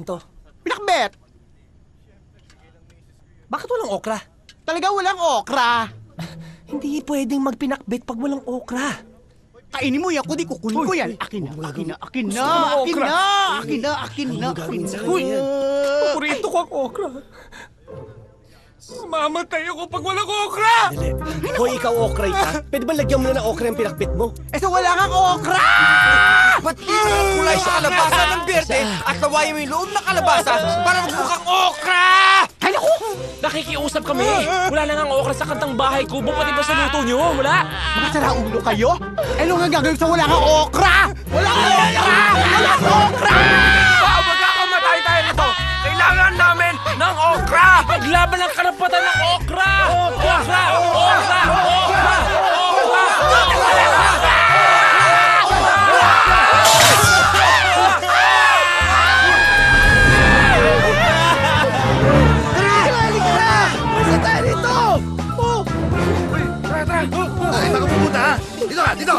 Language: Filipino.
ulam to? Pinakbet! Bakit walang okra? Talaga walang okra. Hindi pwedeng magpinakbet pag walang okra. Kainin mo yan, kundi kukunin ko yan. Akin na, akin na, akin na, Gusto ko ng akin okra. na, akin na, akin na, akin na. Uy! Paborito ko ang okra. Mamatay ako pag walang okra! Hoy, ikaw okray ka? Pwede ba lagyan mo na ng okra yung pinakbit mo? Eh, so wala kang okra! Ba't kulay sa kalabasa ng berde at lawayan mo yung loob ng kalabasa para magmukhang okra? Ay, naku! Nakikiusap kami. Wala na nga okra sa kantang bahay kubo, pati ba sa luto nyo? Wala. Mga saraulo kayo? Eh, ano nga gagawin sa wala kang okra? Wala kang okra! Wala kang okra! Magkakamatay tayo nito. Kailangan namin ng okra. Paglaban ng karapatan ng okra. Okra! Okra! Okra! Okra! Ay, baka pupunta ha? Dito ka, dito!